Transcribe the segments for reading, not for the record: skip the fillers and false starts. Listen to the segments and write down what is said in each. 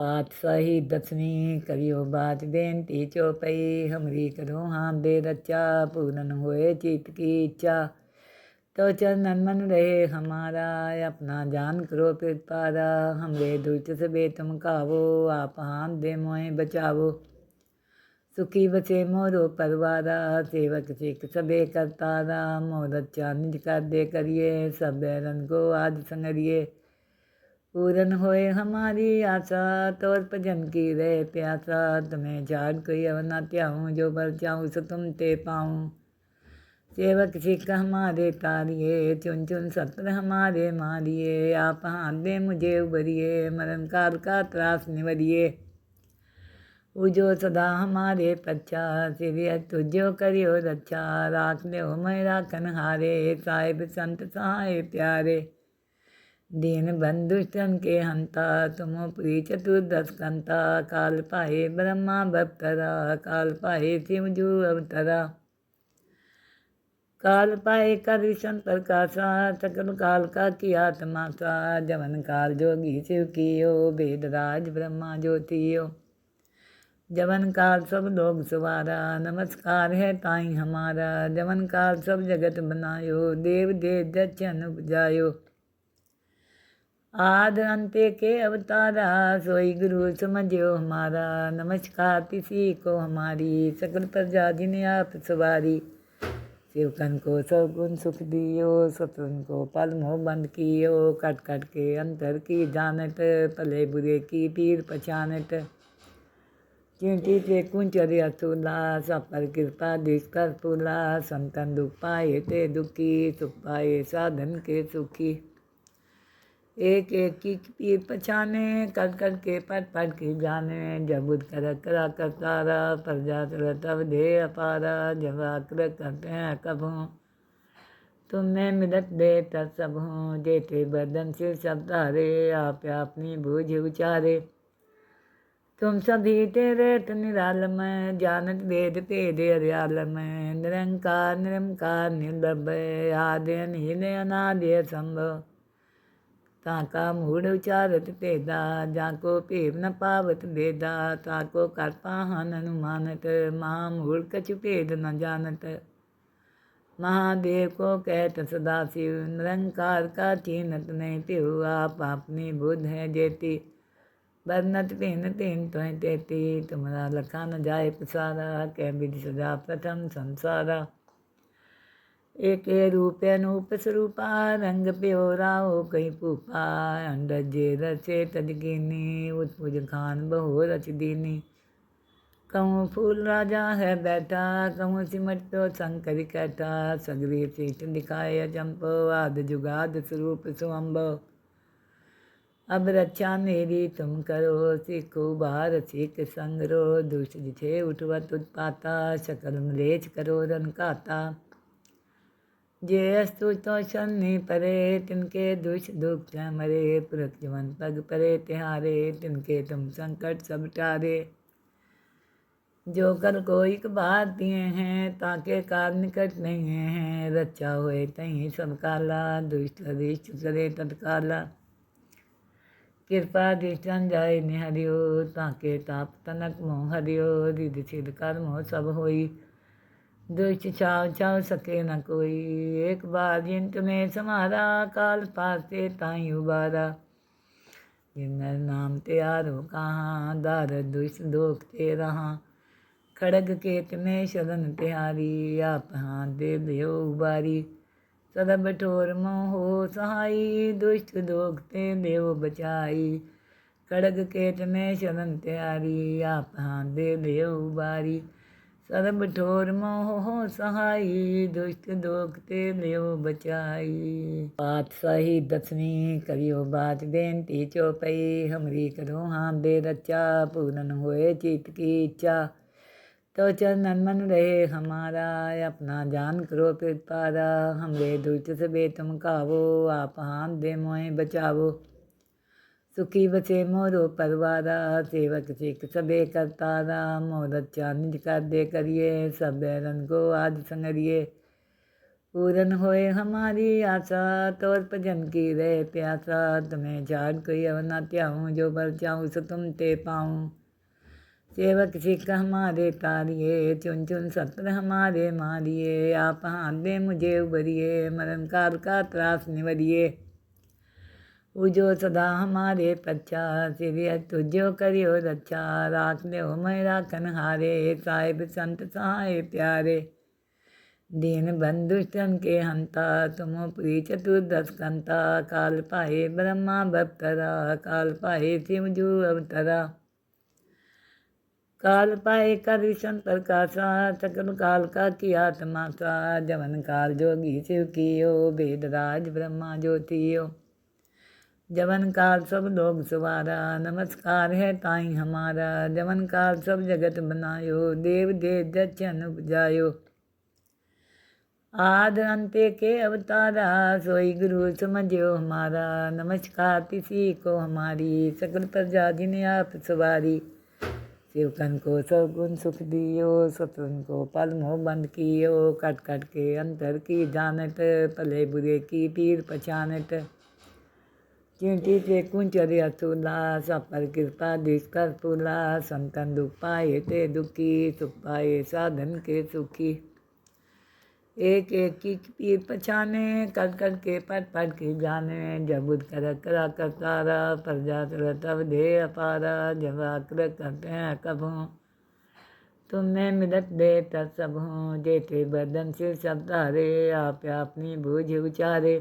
पातशाही दसवीं करियो बात बेनती चौपई हमरी करो हाँ दे रचा पूरन होए चित की इच्छा। तो चरणन मन रहे हमारा अपना जान करो प्रतिपारा। हमरे दुष्ट से तुम कावो आप हाथ दे मोहे बचावो। सुखी बचे मोरो परवारा सेवक सिख सबे करतारा। मोर अच्छा निज कर दे करिए सब बैरन को आज संगरिए। पूरन होए हमारी आशा तोर भजन की रहे प्यासा। तुम्हें झाड़ कोई अव न त्याऊँ जो बल चाहूँ सो तुम ते पाऊँ। सेवक सिख हमारे तारिए चुन चुन सत्र हमारे मारिए। आप हाथ दे मुझे उबरिए मरण काल का त्रास निवरिए। उजो सदा हमारे पच्छा सिरिय तुझो करियो रक्षा। राख दे मैं राखन हारे साहिब संत सहाय प्यारे। दीन बंधुष्टन के हंता तुम प्री चतुर्दश कंता। काल पाए ब्रह्मा बप्तरा काल पाए शिवजू अवतरा। काल पाए कर संतर कासा सकल काल का किया तमाशा। जवन काल जोगी शिव कियो वेदराज ब्रह्मा ज्योतियो। जवन काल सब लोग सवारा नमस्कार है ताई हमारा। जवन काल सब जगत बनायो देव देव दक्षन उपजायो। आद अंत्य के अवतारा सोई गुरु समझो हमारा। नमस्कार किसी को हमारी सकल प्रजा जिन्हें आप सवारी। शिवकन को सगुन सुख दियो सतुन को पल मोह बंद कियो। कट कट के अंतर की जानत भले बुरे की पीर पहचानत। चिंटी से कुंचर अतुला सब पर कृपा दिश कर फूला। संतन दुख पाए ते दुखी सुख पाए साधन के सुखी। एक एक की पीर पछाने कर कर के पट की जाने। जब बुद्ध करा करतारा प्रजा तब दे अपारा। जब आकर करते हैं कभों तुम्हें मिलत दे तब सब हों। जेठे बदन से सब तारे आप अपनी बूझ उचारे। तुम सभी तेरे निरालम जानत वेद भेद हरियालम। निरंकार निरंकार निर्लभ आद्य नील अनाद्य संभव। ताका मूढ़ उचारत भेदा जाको भेद न पावत भेदा। ताको कर पाहन अनुमानत महामूढ़ कछु भेद न जानत। महादेव को कहत सदा शिव निरंकार का चीनत नहीं पिहु। आप अपनी बुद्ध है जेती बरनत पिन तीन तुह तेती। तुम्हारा लखा न जाए पसारा कह विधि सजा प्रथम संसारा। एक रूप अनूप स्वरूपा रंग प्योरा हो कहीं पूपा। अंडजे रचे तजगिनी उत्पुज खान बहो रच दीनी। कहूँ फूल राजा है बैठा कहूँ सिमट तो शंकर कैठा। सगरी सीट दिखाए चंपो आद जुगाद स्वरूप सुअम्बो। अब रक्षा मेरी तुम करो सीखो बार सीख संगरो। दुष्ट जिठे उठवत उत्पाता सकल मलेच करो रन काता। जे अस्तु तो शनि परे तिनके दुष्ट दुख मरे। पुरख जवन पग परे तिहारे तिनके तुम संकट सब टारे। जो कर को एक बात दिए हैं ताके कार निकट नहीं हैं। रक्षा होए तहीं सब काला दुष्ट अरिष्ट करे तत्काला। कृपा दृष्टन जाय निहरियो ताके ताप तनक मोह हरियो। रिधि सिद्ध कर्म हो सब होई दुष्ट छाव छाव सके न कोई। एक बार जिन तुम्हें समारा काल पास से ताई उबारा। जिनर नाम त्यारो कहाँ दार दुष्ट दोख ते रहा। खड़ग केत में शरण तिहारी आप हाथ दे दियो उबारी। सरब ठोर मोहो सहाई दुष्ट दोख ते देव बचाई। खड़ग केत में शरण तिहारी आप हाथ दे दियो उबारी। सर्ब ठोर मोह सहाई दुष्ट दोख ते लियो बचाई। पातशाही दसवीं करियो बात बेनती चौपई हमरी करो हाँ दे रचा पूरन होए चित की इच्छा। तो चरणन मन रहे हमारा अपना जान करो प्रतिपारा। हमरे दुष्ट से तुम कावो आप हाथ दे मोहे बचावो। सुखी बचे मोरो परवारा सेवक सिख सबे करतारा। मोर अच्छा निज कर दे करिए सब बैरन को आज संगरिए। पूरन होए हमारी आशा, तोर भजन की रहे प्यासा। तुम्हें झाड़ कोई अवर न त्याऊँ, जो बल चाहूँ सो तुम ते पाऊँ। सेवक सिख हमारे तारिये, चुन चुन सत्र हमारे मारिये। आप हाथ दे मुझे उबरिए, मरण काल का त्रास निवरिए। उजो सदा हमारे पच्छा, सिरिय तुझो करियो रक्षा। राख दे मैं राखन हारे, साहिब संत सहाय प्यारे। दीन बंधुष्टन के हंता, तुम प्री चतुर्दश कंता। काल पाए ब्रह्मा बप्तरा, काल पाए शिवजू अवतरा। काल पाए कर संतर कासा, सकल काल का किया तमाशा। जवन काल जोगी शिव कियो, वेद राज ब्रह्मा ज्योतियो। जवन काल सब लोग सवारा, नमस्कार है ताई हमारा। जवन काल सब जगत बनायो, देव देव दक्षन उपजायो। आद अंत्य के अवतारा, सोई गुरु समझियो हमारा। नमस्कार तिसी को हमारी, सकल प्रजा जिन्हें आप सवारी। शिवकन को सगुन सुख दियो, सतुन को पल मोह बंद कियो। कट कट के अंतर की जानत, भले बुरे की पीर पहचानत। चींटी से कुंचर अतुला, सब पर कृपा दिस कर फूला। संतन दुख पाए ते दुखी, सुख पाए साधन के सुखी। एक एक की पीर पहचाने, कर कर के पट की जाने। जब बुद्ध कर करा करतारा, प्रजा तब दे अपारा। जब आकर करते हैं कभों, तुमने मिलत दे तब सब हों। जेठे बदन से सब तारे, आप अपनी बूझ उचारे।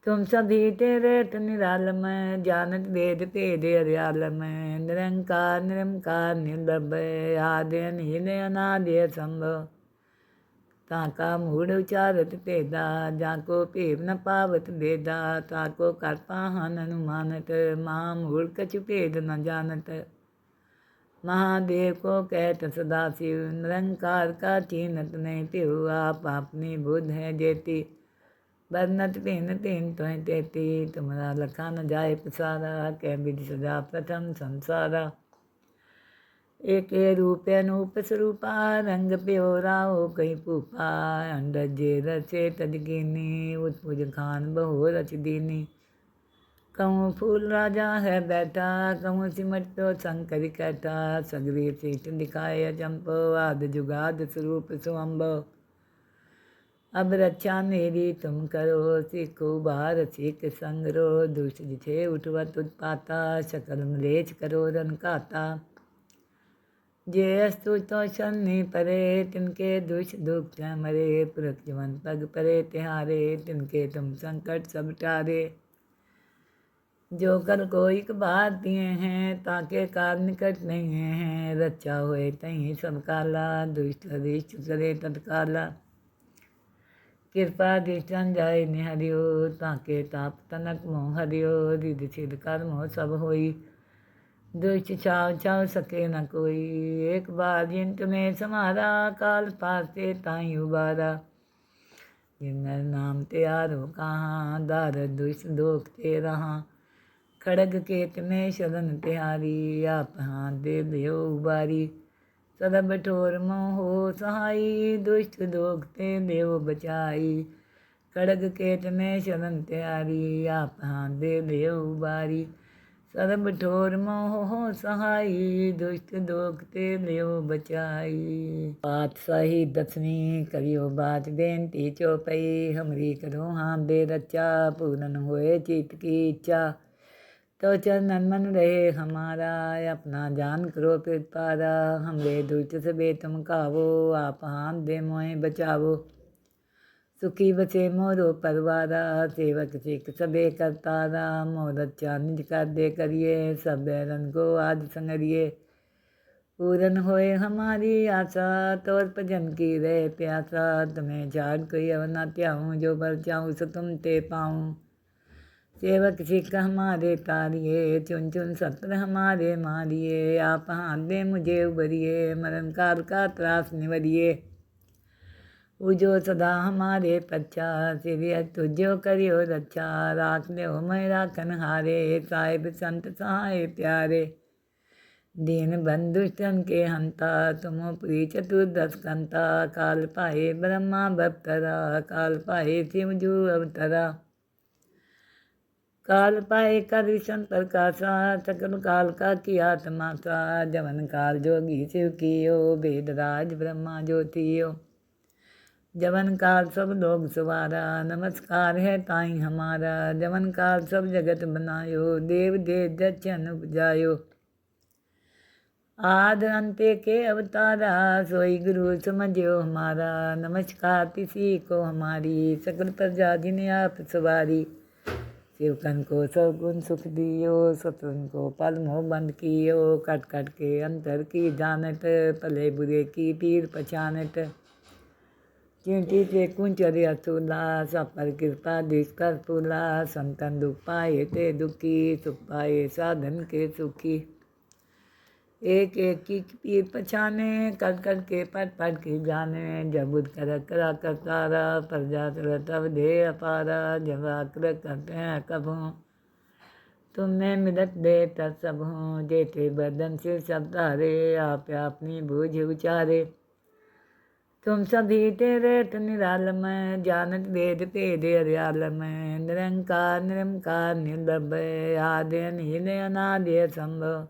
तुम सभी तेरे निरालम, जानत वेद भेद हरियालम। निरंकार निरंकार निर्लभ, आद्य नील अनाद्य संभव। ताका मूढ़ उचारत भेदा, जाको भेद न पावत भेदा। ताको कर पाहन अनुमानत, महामूढ़ कछु भेद न जानत। महादेव को कहत सदाशिव, निरंकार का चीनत नहीं पिहु। आप अपनी बुद्ध है जेती, बरनत भिन्न तीन तुह तेती। तुम्हारा लखा न जाए पसारा, कह विधि सजा प्रथम संसारा। एक रूप अनूप स्वरूपा, रंग प्योरा हो कहीं पूपा। अंडर जे रचे तजगिनी, उत्पुज खान बहु रच दीनी। कहूँ फूल राजा है बैठा, कहूँ सिमट तो शंकर कैठा। सगरी सीट दिखाए अचंपो, आद जुगाद स्वरूप सुअम्बो। अब रक्षा मेरी तुम करो, सीखो बार सीख संगरो। दुष्ट जिथे उठवत उत्पाता, सकल मलेच करो रन काता। जे अस्तु तो शनि परे, तिनके दुष्ट दुख न मरे। पुरख जवन पग परे तिहारे, तिनके तुम संकट सब टारे। जो कर को एक बात दिए हैं, ताके काल निकट नहीं हैं। रक्षा होए तहीं सब काला, दुष्ट अरिष्ट करे तत्काला। कृपा दृष्टन जाय निहरियो, ताके ताप तनक मोह हरियो। रिधि सिद्ध कर्म हो सब होई, दुष्ट छाव छाव सके न कोई। एक बार जिन तुम्हें समारा, काल पास से ताई उबारा। जिनर नाम त्यारो कहाँ, दार दुष्ट दोख ते रहा। खड़ग केत में शरण तिहारी, आप हाथ दे दियो उबारी। सरब ठोर मोह सहाई, दुष्ट दोख ते देव बचाई। खड़ग केत में शरण तिहारी, आप हाथ दे दियो उबारी। सरब ठोर मोह सहाई, दुष्ट दोख ते लियो बचाई। पातशाही दसवीं करियो बात बेनती चौपई। हमरी करो हाथ दे रचा, पूरन होए चित की इच्छा। तो चरणन मन रहे हमारा, अपना जान करो पारा। हमरे दुष्ट सबे तुम कावो, आप हाथ दे मोहे बचावो। सुखी बसे मोरो परवारा, सेवक सिख सबे करतारा। मोर अच्छा निज कर दे करिए, सब बैरन को आज संगरिए। पूरन होए हमारी आशा, तोर भजन की रहे प्यासा। तुम्हें झाड़ कोई अवर न त्याऊँ, जो बल चाहूँ सो तुम ते पाऊँ। सेवक सिख हमारे तारिये, चुन चुन सत्र हमारे मारिये। आप हाथ दे मुझे उबरिए, मरण काल का त्रास निवरिए। उजो सदा हमारे पच्छा, सिरिय तुझो करियो रक्षा। राख दे मैं राखन हारे, साहिब संत सहाय प्यारे। दीन बंधुष्टन के हंता तुमो प्री चतुर्दश कंता काल पाए ब्रह्मा बप्तरा काल पाए शिवजू अवतरा काल पाए करिशन प्रकाशा सकल काल का किया तमाशा जवन काल जोगी शिव कियो वेदराज ब्रह्मा ज्योतियो जवन काल सब लोग सवारा नमस्कार है ताई हमारा जवन काल सब जगत बनायो देव देव दक्षन उपजायो आद अंत्य के अवतारा सोई गुरु समझो हमारा नमस्कार किसी को हमारी सकल प्रजा जिन्हें आप सवारी शिवकन को सगुन सुख दियो सतुन को पल मोह बंद कियो कट कट के अंतर की जानत भले बुरे की पीर पहचानत चिंटी से कुंचर अतुला सब पर कृपा दिश कर फूला संतन दुख पाए ते दुखी सुख पाए साधन के सुखी एक एक की पीर पहचाने कर कर के पट के जाने जब बुद्ध कर करा करतारा प्रजा तब दे अपारा जब आकर करते हैं कभों तुमने मिलत दे तब सब हों जेठे बदन से सब तारे आप अपनी बूझ उचारे तुम सभी तेरे निरालम जानत वेद भेद हरियालम निरंकार निरंकार निर्लभ आद्य नील अनाद्य संभव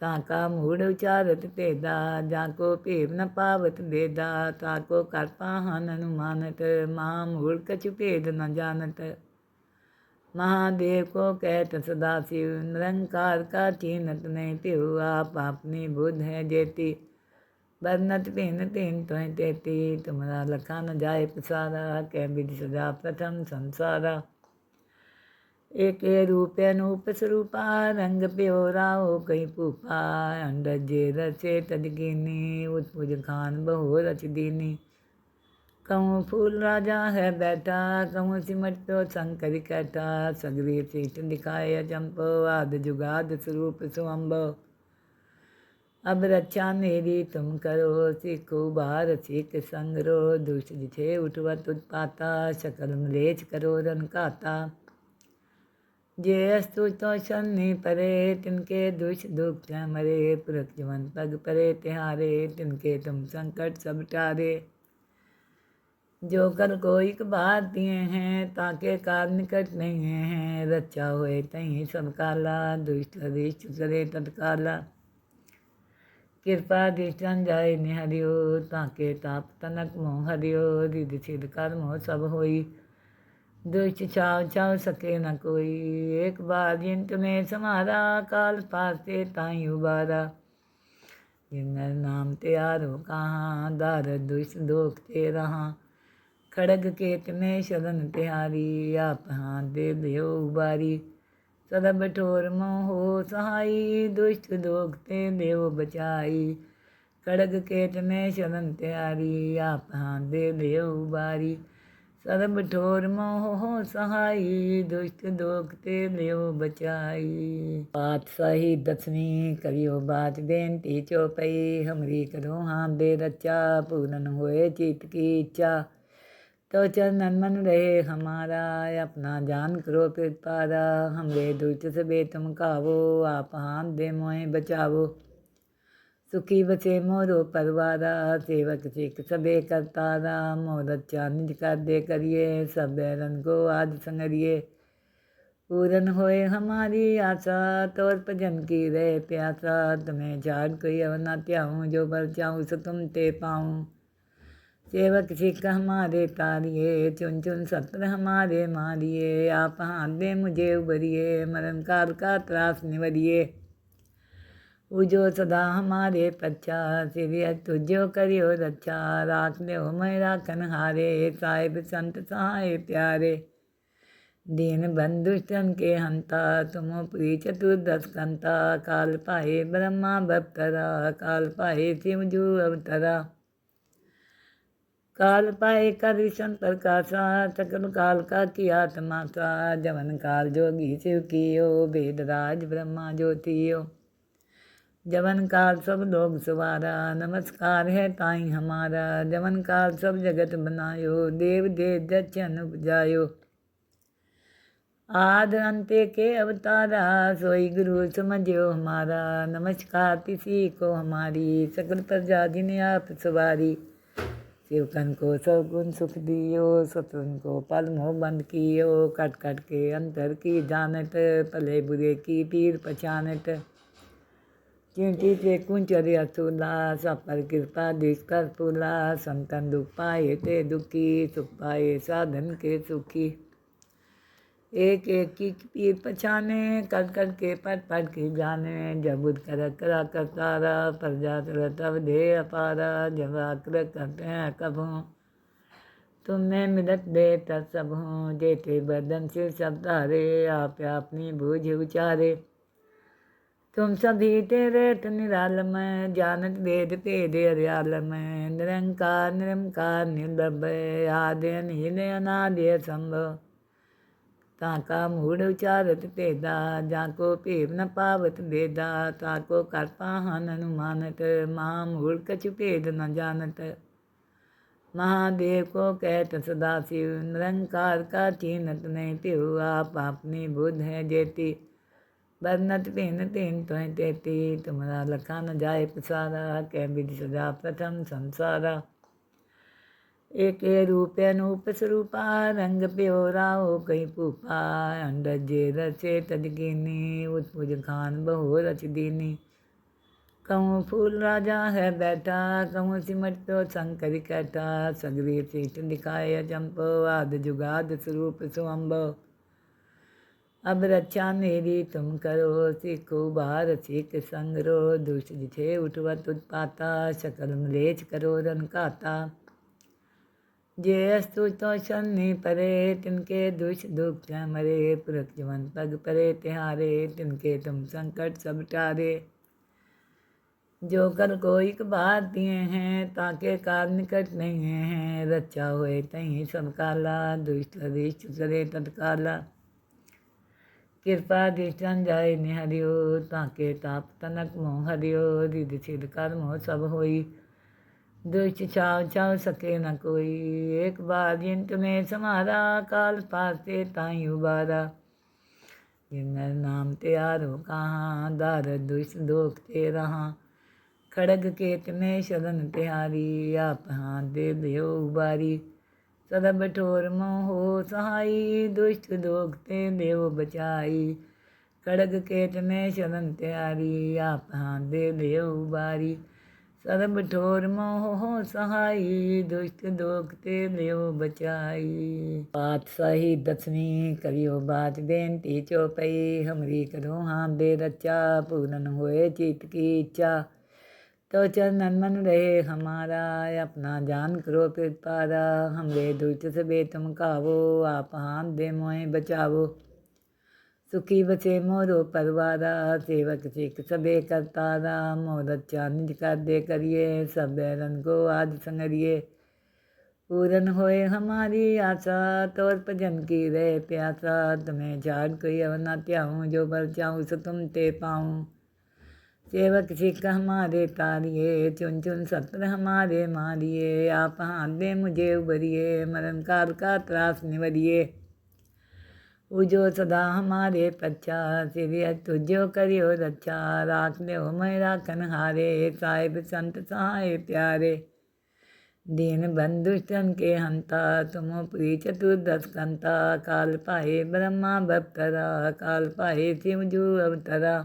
ताका मूढ़ उचारत भेदा जाको भेद न पावत भेदा ताको कर पाहन अनुमानत महामूढ़ कछु भेद न जानत महादेव को कहत सदाशिव निरंकार का चीनत नहीं पिहु आप अपनी बुद्ध है जेती बरनत पिन तिन तुह तेती तुम्हारा लखा न जाए पसारा कह विधि सजा प्रथम संसारा एक रूप अनूप स्वरूपा रंग प्योरा हो कहीं पूपा अंडर जे रचे तजगिनी उत्पुज खान बहु रच दीनी कहूँ फूल राजा है बैठा कहूँ सिमट तो शंकर कैठा सगरी सीट दिखाए चंपो आद जुगाद स्वरूप सुअम्बो अब रक्षा मेरी तुम करो सीखो बार सीख संगरो दुष्ट जिठे उठवत उत्पाता शकल मलेच करो रन काता जे अस्तु तो शनि परे तिनके दुष्ट दुख मरे पुरख जीवन पग परे तिहारे तिनके तुम संकट सब टारे जो कर को एक बात दिए हैं ताके काल निकट नहीं हैं रक्षा होए तहीं सब काला दुष्ट अरिष्ट करे तत्काला कृपा दृष्टन जाय निहरियो ताके ताप तनक मोह हरियो रिधि सिद्ध कर्म हो सब होई दुष्ट छाव छाव सके न कोई एक बार जिन तुम्हें समारा काल पास से ताई उबारा जिन नाम त्यारो कहाँ दार दुष्ट दोख ते रहा खड़ग केत में शरण तिहारी आप हाथ दे लियो उबारी सदब ठोर मोहो सहाई दुष्ट दोख ते देव बचाई खड़ग केत में शरण तिहारी आप हाथ दे लियो उबारी सर्ब ठोर मोह सहाई दुष्ट दोख ते लियो बचाई बात सही दसवीं करियो बात बेनती चौपई हमरी करो हाँ दे रचा पूरन होए चित की इच्छा तो चरणन मन रहे हमारा अपना जान करो पारा हमरे दुष्ट सबे तुम कावो आप हाथ दे मोहे बचावो सुखी बसे मोरो परवारा सेवक सिख सबे करतारा मोर अच्छा निज कर दे करिए सब बैरन को आज संगरिए पूरन होए हमारी आशा तोर भजन की रहे प्यासा तुम्हें झाड़ कोई अवना त्याऊँ जो बल चाहूँ सो तुम ते पाऊँ सेवक सिख हमारे तारिए चुन चुन सत्र हमारे मारिए आप हाथ दे मुझे उबरिए मरण काल का त्रास निवरिए उजो सदा हमारे पच्छा सिरिय तुझो करियो रक्षा राख ले मैं राखन हारे साहिब संत सहाय प्यारे दीन बंधुष्टन के हंता तुमो प्री चतुर्दश कंता काल पाए ब्रह्मा बप्तरा काल पाए शिवजू अवतरा काल पाए करिशन प्रकाशा सकल काल का किया तमाशा जवन काल जोगी शिव कियो वेदराज ब्रह्मा ज्योतियो जवन काल सब लोग सवारा नमस्कार है ताई हमारा जवन काल सब जगत बनायो देव देव दक्षन उपजायो आद अंत्य के अवतारा सोई गुरु समझो हमारा। नमस्कार किसी को हमारी सकल प्रजा जिन्हें आप सवारी। शिवकन को सगुन सुख दियो सतुन को पल मोह बंद कियो। कट कट के अंतर की जानत भले बुरे की पीर पहचानत। चिंटी से कुंचर असूला सब पर कृपा दिश कर फूला। संतन दुख पाए ते दुखी सुख पाए साधन के सुखी। एक एक की पीर पछाने कर कर के पट के जाने। जब बुध कर करा करतारा प्रजा तब दे अपारा। जब आकर करते हैं कभों तुम्हें मिलत दे तब सब हूँ। जेते बदन से सब तारे आप अपनी बूझ उचारे। तुम सभी तेरे निरालम जानत वेद भेद हरियालम। निरंकार निरंकार निर्भय आदि नील अनादि संभव। ताका मूढ़ उचारत भेदा जाको भेद न पावत भेदा। ताको कर पाहन अनुमानत महामूढ़ कछु भेद न जानत। महादेव को कहत सदाशिव निरंकार का चीनत नहीं पिहु। आप अपनी बुद्ध है जेती बरनत पिन तीन तुह तेती। तुम्हारा लखा न जाए पसारा कह विधि सजा प्रथम संसारा। एक रूप अनूप स्वरूपा रंग प्योरा हो कहीं पूपा। अंडर जे रचे तजगिनी उत्पुज खान बहु रच दीनी। कहूँ फूल राजा है बैठा कहूँ सिमट तो शंकर कैठा। सगरी सीट दिखाए चंपो आद जुगाद स्वरूप सुअम्बो। अब रक्षा मेरी तुम करो सीखो बार सीख संगरो। दुष्ट जिठे उठवत उत्पाता सकल मलेच करो रन काता। जे अस्तु तो शनि परे तिनके दुष्ट दुख मरे। पुरख जवन पग परे तिहारे तिनके तुम संकट सब टारे। जो कर को एक बात दिए हैं ताके काल निकट नहीं हैं। रक्षा होए तहीं सब काला दुष्ट अरिष्ट करे तत्काला। कृपा दृष्टन जाय निहरियो ताके ताप तनक मोह हरियो। रिधि सिद्ध कर्म हो सब होई दुष्ट छाव छाव सके न कोई। एक बार जिन तुम्हें समारा काल पासे ताई उबारा। जिनर नाम त्यारो कहाँ दार दुष्ट दोख ते रहा। खड़ग केत में शरण तिहारी आप हाथ दे दियो उबारी। सदब ठोर मोहो सहाई दुष्ट दोखते देव बचाई। खड़ग केत में शरण त्यारी आप हाथ दे देव उबारी। सदब ठोर मोहो सहाई दुष्ट दोखते देव बचाई। पातशाही दसवीं करियो बात बेनती चौपई। हमरी करो हाँ दे रचा पूरन होए चित की इच्छा। तो चरणन मन रहे हमारा अपना जान करो कृपारा। हमरे दुष्ट सबे तुम कावो आप हाथ दे मोहे बचावो। सुखी बसे मोरो परवारा सेवक सिख सबे करतारा। मोर अच्छा निज कर दे करिए सब बैरन को आज संगरिए। पूरन होए हमारी आशा तोर भजन की रहे प्यासा। तुम्हें छाड़ कोई अवर न त्याऊँ जो बल चाहूँ सो तुम ते पाऊँ। सेवक सिख हमारे तारिए चुन चुन सत्र हमारे मारिए। आप हाथ दे मुझे उबरिए मरण काल का त्रास निवरिए। उजो सदा हमारे पच्छा सिरिय तुझो करियो रक्षा। राख दे मैं राखन हारे साहिब संत सहाय प्यारे। दीन बंधुष्टन के हंता तुमो प्री चतुर्दश कंता। काल पाए ब्रह्मा बप्तरा काल पाए शिवजू अवतरा।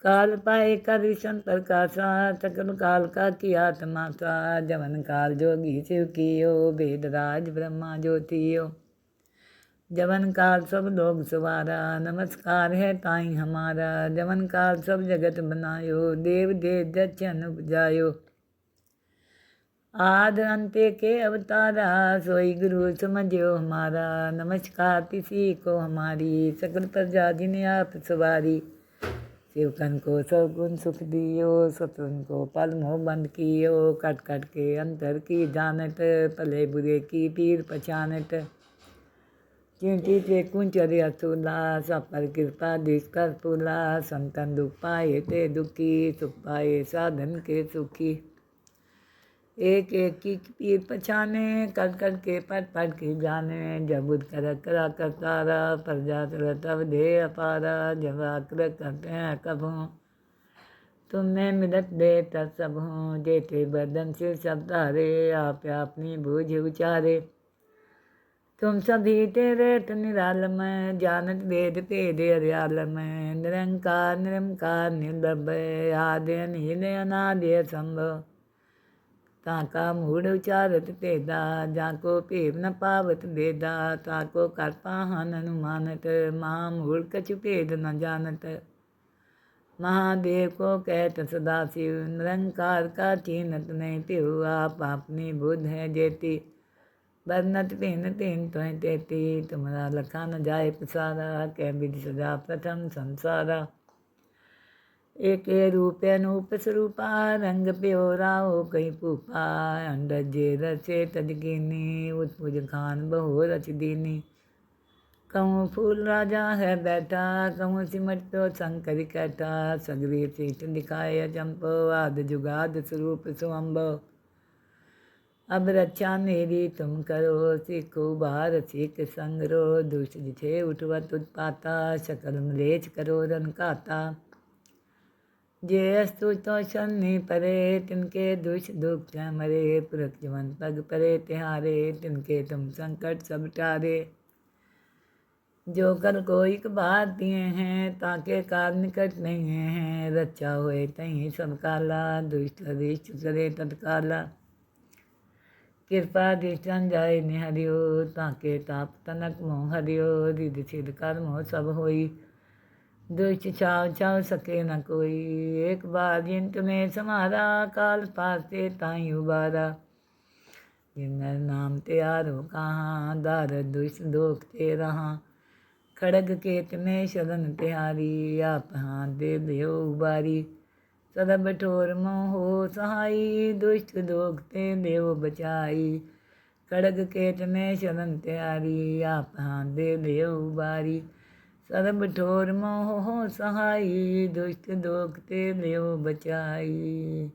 काल पाए कर संतर कासा सकल काल का किया तमाशा। जवन काल जोगी शिव कियो वेद राज ब्रह्मा ज्योतियो। जवन काल सब लोग सवारा नमस्कार है ताई हमारा। जवन काल सब जगत बनायो देव देव दक्षन उपजायो। आद अंत्य के अवतारा सोई गुरु समझो हमारा। नमस्कार किसी को हमारी सकल प्रजा जिन्हें आप सवारी। शिवकन को सगुन सुख दियो सतुन को पल मोह बंद कियो। कट कट के अंतर की जानत भले बुरे की पीर पहचानत। चिंटी से कुंचर असूला सब पर कृपा दिश कर फूला। संतन दुख पाए ते दुखी सुख पाए साधन के सुखी। एक एक की पीर पछाने, कर के पढ़ के जाने। जब बुध कर करा करतारा, प्रजा तब दे अपारा। जब आकर करते हैं कभों, तुम्हें मिलत दे तब सब हूँ। जेते बदन से सब तारे, आप अपनी बूझ उचारे। तुम सभी तेरे निरालम, जानत वेद भेद हरियालम। निरंकार निरंकार निर्भय, आदि नील अनादि संभव। ताका मूढ़ उचारत भेदा, जाको भेद न पावत भेदा। ताको कर पाहन अनुमानत, महामूढ़ कछु भेद न जानत। महादेव को कहत सदाशिव, निरंकार का चीनत नहीं पिहु। आप अपनी बुद्ध है जेती, बरनत भिन्न तीन त्वं तेती। तुम्हारा लखा न जाए पसारा, कह विधि सजा प्रथम संसारा। एक रूप अनूप स्वरूपा, रंग प्योरा हो कहीं पूपा। अंडर जे रचे तजकीनी, उत्पुज खान बहु रच दीनी। कहूँ फूल राजा है बैठा, कहूँ सिमट तो शंकर कैठा। सगरी सीट दिखाए चंपो, आद जुगाद स्वरूप सुअम्बो। अब रक्षा मेरी तुम करो, सीखो बार सीख संगरो। दुष्ट जिठे उठवत उत्पाता, सकल मलेच करो रन काता। जे अस्तु तो शनि परे, तिनके दुष्ट दुख मरे। पुरख जवन पग परे तिहारे, तिनके तुम संकट सब टारे। जो कर को एक बात दिए हैं, ताके कार निकट नहीं हैं। रक्षा होए तहीं सब काला, दुष्ट अरिष्ट करे तत्काला। कृपा दृष्टन जाय निहरियो, ताके ताप तनक मोह हरियो। रिधि सिद्ध कर्म हो सब होई, दुष्ट छाव छाव सके न कोई। एक बार जिन तुम्हें समारा, काल पास से ताई उबारा। जिन नाम त्यारो कहाँ, दार दुष्ट दोख ते रहा। खड़ग केत में शरण तिहारी, आप हाथ दे देव उबारी। सदब ठोर मोहो सहाई, दुष्ट दोखते देव बचाई। खड़ग केत में शरण त्यारी, आप हाथ दे देव उबारी। सदब ठोर मोहो सहाई, दुष्ट दोखते देव बचाई।